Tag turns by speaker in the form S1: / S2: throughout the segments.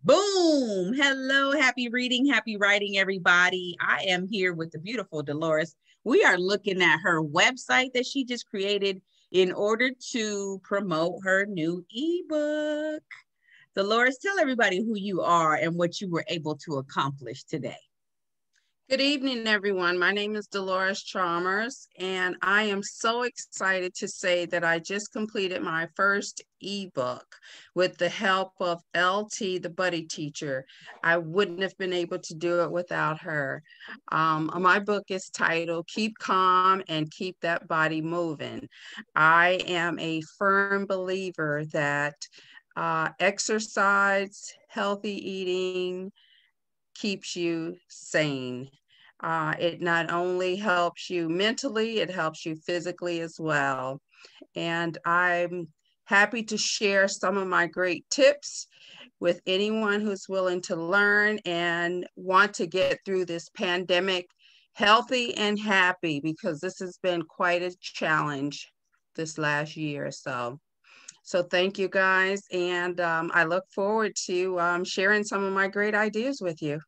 S1: Boom! Hello, happy reading, happy writing, everybody. I am here with the beautiful Delores. We are looking at her website that she just created in order to promote her new ebook. Delores, tell everybody who you are and what you were able to accomplish today.
S2: Good evening, everyone. My name is Delores Chalmers, and I am so excited to say that I just completed my first ebook with the help of LT, the buddy teacher. I wouldn't have been able to do it without her. My book is titled Keep Calm and Keep That Body Moving. I am a firm believer that exercise, healthy eating, keeps you sane. It not only helps you mentally, it helps you physically as well. And I'm happy to share some of my great tips with anyone who's willing to learn and want to get through this pandemic healthy and happy, because this has been quite a challenge this last year or so. So thank you guys. And I look forward to sharing some of my great ideas with you.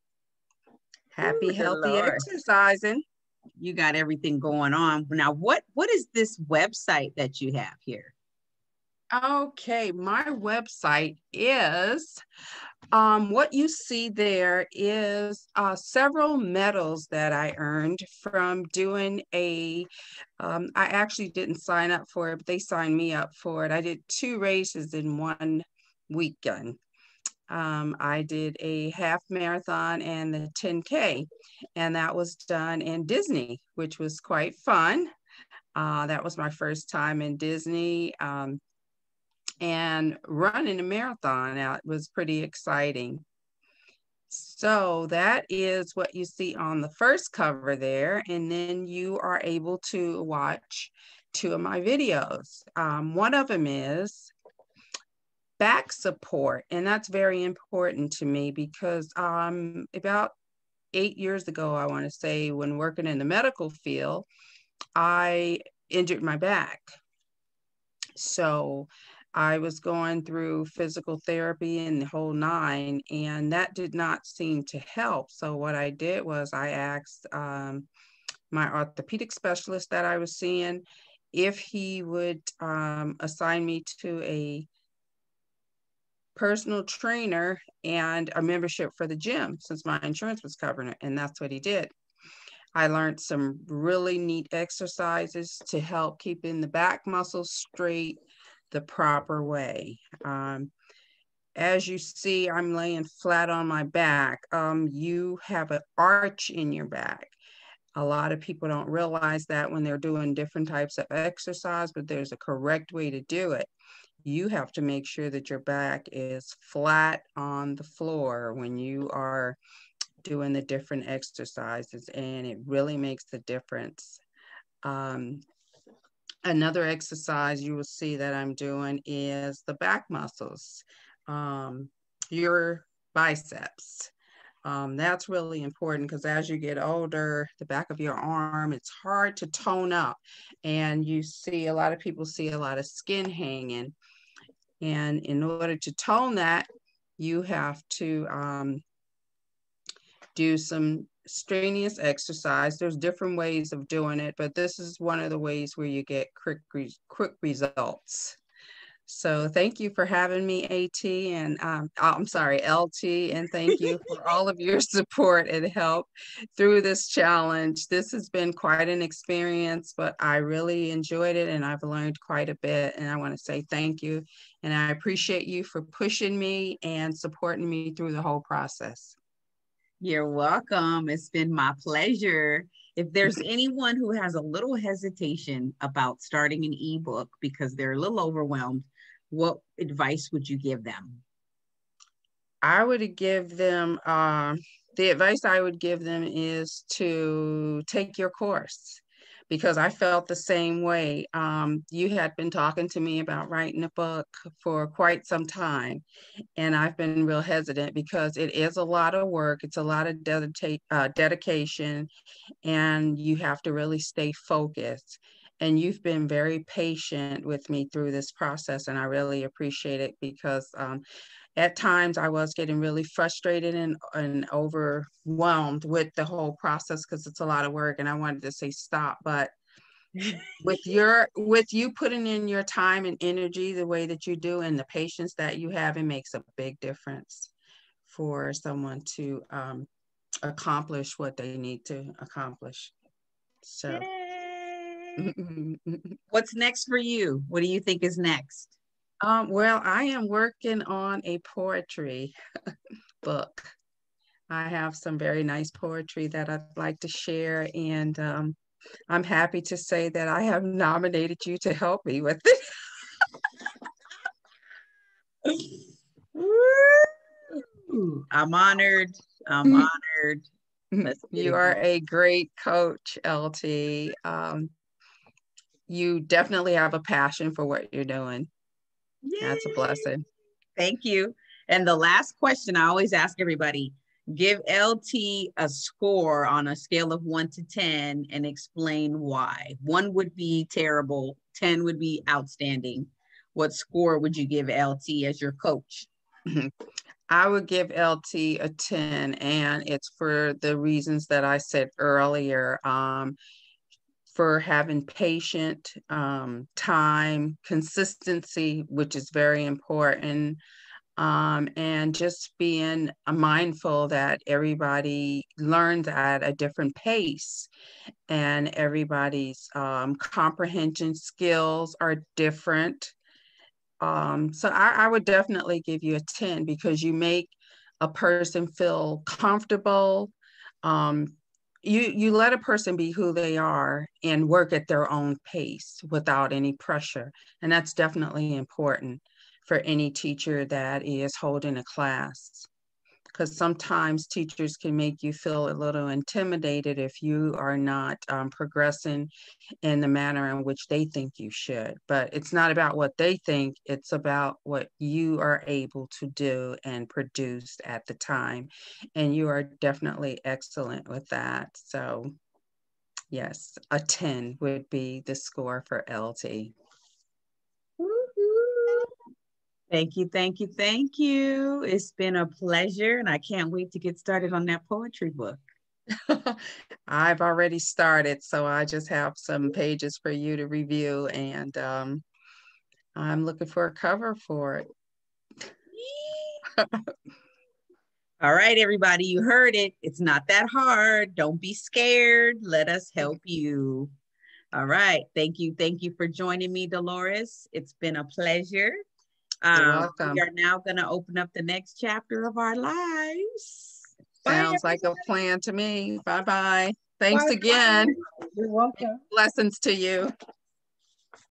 S1: Ooh,
S2: Happy, healthy
S1: Delores,
S2: exercising.
S1: you got everything going on. Now, what is this website that you have here?
S2: Okay, my website is what you see there is several medals that I earned from doing I actually didn't sign up for it, but they signed me up for it. I did 2 races in one weekend. I did a half marathon and the 10K, and that was done in Disney, which was quite fun. That was my first time in Disney, and running a marathon out was pretty exciting. So that is what you see on the first cover there, and then you are able to watch 2 of my videos. One of them is back support, and that's very important to me because about 8 years ago, I want to say, when working in the medical field, I injured my back. So I was going through physical therapy and the whole nine, and that did not seem to help. So what I did was I asked my orthopedic specialist that I was seeing if he would assign me to a personal trainer and a membership for the gym, since my insurance was covering it. And that's what he did. I learned some really neat exercises to help keeping the back muscles straight the proper way. As you see, I'm laying flat on my back. You have an arch in your back. A lot of people don't realize that when they're doing different types of exercise, but there's a correct way to do it. You have to make sure that your back is flat on the floor when you are doing the different exercises, and it really makes a difference. Um, Another exercise you will see that I'm doing is the back muscles, um, your biceps. That's really important because as you get older, the back of your arm, it's hard to tone up. And you see a lot of people see a lot of skin hanging. And in order to tone that, you have to do some strenuous exercise. There's different ways of doing it, but this is one of the ways where you get quick results. So thank you for having me, AT, and I'm sorry, LT, and thank you for all of your support and help through this challenge. This has been quite an experience, but I really enjoyed it and I've learned quite a bit. And I want to say thank you. And I appreciate you for pushing me and supporting me through the whole process.
S1: You're welcome. It's been my pleasure. If there's anyone who has a little hesitation about starting an ebook because they're a little overwhelmed, what advice would you give them?
S2: I would give them the advice I would give them is to take your course, because I felt the same way. You had been talking to me about writing a book for quite some time, and I've been real hesitant because it is a lot of work. It's a lot of dedication, and you have to really stay focused. And you've been very patient with me through this process, and I really appreciate it because at times I was getting really frustrated and overwhelmed with the whole process because it's a lot of work and I wanted to say stop. But with you putting in your time and energy the way that you do and the patience that you have, it makes a big difference for someone to accomplish what they need to accomplish. So
S1: What's next for you? What do you think is next?
S2: well, I am working on a poetry book. I have some very nice poetry that I'd like to share, and I'm happy to say that I have nominated you to help me with it.
S1: I'm honored. I'm honored.
S2: You are a great coach, LT. You definitely have a passion for what you're doing.
S1: Yay.
S2: That's a blessing.
S1: Thank you. And the last question I always ask everybody, give LT a score on a scale of 1 to 10 and explain why. 1 would be terrible, 10 would be outstanding. What score would you give LT as your coach?
S2: I would give LT a 10, and it's for the reasons that I said earlier. For having patient time, consistency, which is very important, and just being mindful that everybody learns at a different pace and everybody's comprehension skills are different. So I would definitely give you a 10 because you make a person feel comfortable. Um, you let a person be who they are and work at their own pace without any pressure. And that's definitely important for any teacher that is holding a class. Because sometimes teachers can make you feel a little intimidated if you are not progressing in the manner in which they think you should. But it's not about what they think, it's about what you are able to do and produce at the time. And you are definitely excellent with that. So, yes, a 10 would be the score for LT.
S1: Thank you, thank you, thank you. It's been a pleasure, and I can't wait to get started on that poetry book.
S2: I've already started, so I just have some pages for you to review, and I'm looking for a cover for it.
S1: All right, everybody, you heard it. It's not that hard. Don't be scared. Let us help you. All right. Thank you. Thank you for joining me, Delores. It's been a pleasure.
S2: You're welcome.
S1: We are now going to open up the next chapter of our lives.
S2: Sounds like a plan to me. Bye-bye. Thanks again.
S1: You're welcome.
S2: Blessings to you.